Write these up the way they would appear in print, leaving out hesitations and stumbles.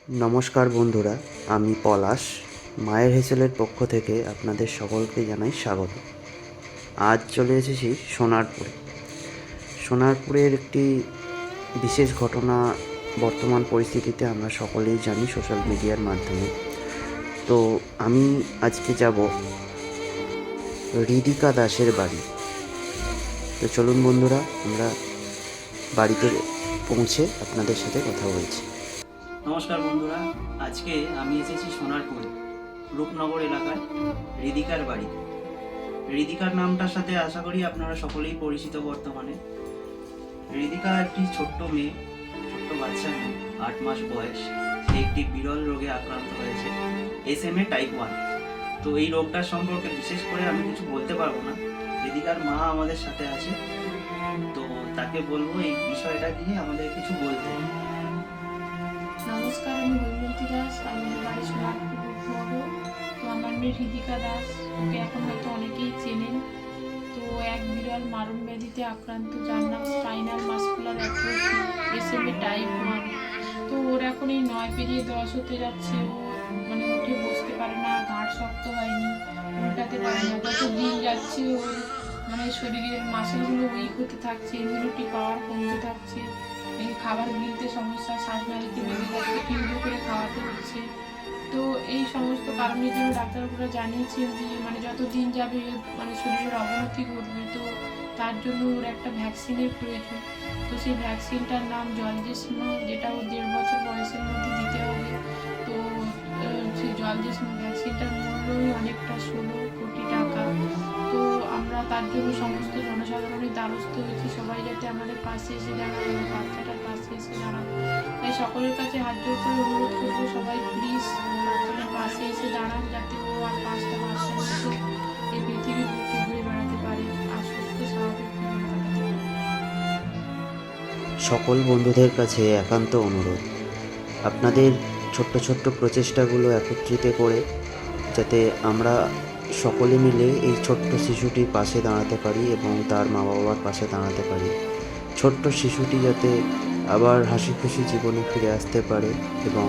নমস্কার বন্ধুরা, আমি পলাশ। মায়ের হেসেলের পক্ষ থেকে আপনাদের সকলকে জানাই স্বাগত। আজ চলে এসেছি সোনারপুরে। সোনারপুরের একটি বিশেষ ঘটনা বর্তমান পরিস্থিতিতে আমরা সকলেই জানি সোশ্যাল মিডিয়ার মাধ্যমে। তো আমি আজকে যাব হৃদিকা দাসের বাড়ি। তো চলুন বন্ধুরা, আমরা বাড়িতে পৌঁছে আপনাদের সাথে কথা বলছি। নমস্কার বন্ধুরা, আজকে আমি এসেছি সোনারপুরে রূপনগর এলাকায় হৃদিকার বাড়ি। হৃদিকার নামটার সাথে আশা করি আপনারা সকলেই পরিচিত। বর্তমানে হৃদিকা একটি ছোট্ট মেয়ে, ছোট্ট বাচ্চা মেয়ে, 8 মাস বয়স। সে একটি বিরল রোগে আক্রান্ত হয়েছে, SMA টাইপ 1। তো এই রোগটার সম্পর্কে বিশেষ করে আমি কিছু বলতে পারবো না। হৃদিকার মা আমাদের সাথে আছে, তো তাকে বলবো এই বিষয়টা নিয়ে আমাদের কিছু বলতে। নমস্কার, আমি হৈমন্তী দাস। আমি বাড়ি সোনারপুর রূপনগর। তো আমার মেয়ে হৃদিকা দাস, ওকে এখন হয়তো অনেকেই চেনেন। তো এক বিরল মারণ ব্যাধিতে আক্রান্ত, যার নাম spinal muscular atrophy, SMA type 1। তো ওর এখন এই 9 পেরিয়ে 10 হতে যাচ্ছে। ও উঠে বসতে পারে না, ঘাড় শক্ত হয়নি, উল্টাতে পারে না। যত দিন যাচ্ছে ওর শরীরের মাসেলগুলো উইক হতে থাকছে, ইমিউনিটি পাওয়ার কমতে থাকছে, এই খাবার গিলতে সমস্যা, শ্বাসনালীতে বেড়ে যাচ্ছে, টিউবে করে খাওয়াতে হচ্ছে। তো এই সমস্ত কারণের জন্য ডাক্তারবাবুরা জানিয়েছেন যে যত দিন যাবে শরীরের অবনতি ঘটবে। তো তার জন্য ওর একটা ভ্যাকসিনের প্রয়োজন। তো সেই ভ্যাকসিনটার নাম জলজেস্ম, যেটা ওর 1.5 বছর বয়সের মধ্যে দিতে হবে। তো সেই জলজেস্ম ভ্যাকসিনটার মূল্যই অনেকটা 16 কোটি টাকা। তো আমরা তার জন্য সমস্ত জনসাধারণের দ্বারস্থ হয়েছি, সবাই যাতে আমাদের পাশে এসে দাঁড়ায়, বাচ্চাটার পাশে এসে দাঁড়ায়। তাই সকলের কাছে হাত জোর করে অনুরোধ করবো, সবাই প্লিজ বাচ্চাটার পাশে এসে দাঁড়ান, যাতে ও আর 5টা মাসের মধ্যে এই পৃথিবীর বুকে ঘুরে বেড়াতে পারে আর সুস্থ স্বাভাবিক জীবন কাটাতে পারে। সকল বন্ধুদের কাছে একান্ত অনুরোধ, আপনাদের ছোট্ট ছোট্ট প্রচেষ্টাগুলো একত্রিত করে যাতে আমরা সকলে মিলে এই ছোট্ট শিশুটির পাশে দাঁড়াতে পারি এবং তার মা বাবার পাশে দাঁড়াতে পারি। ছোট্ট শিশুটি যাতে আবার হাসি খুশি জীবনে ফিরে আসতে পারে এবং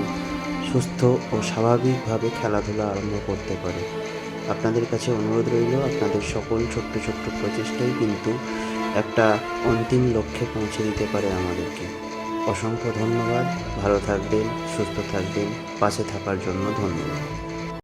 সুস্থ ও স্বাভাবিকভাবে খেলাধুলা আরম্ভ করতে পারে। আপনাদের কাছে অনুরোধ রইল, আপনাদের সকল ছোট্ট ছোট্ট প্রচেষ্টাই কিন্তু একটা অন্তিম লক্ষ্যে পৌঁছে দিতে পারে আমাদেরকে। অসংখ্য ধন্যবাদ। ভালো থাকবেন, সুস্থ থাকবেন, পাশে থাকার জন্য ধন্যবাদ।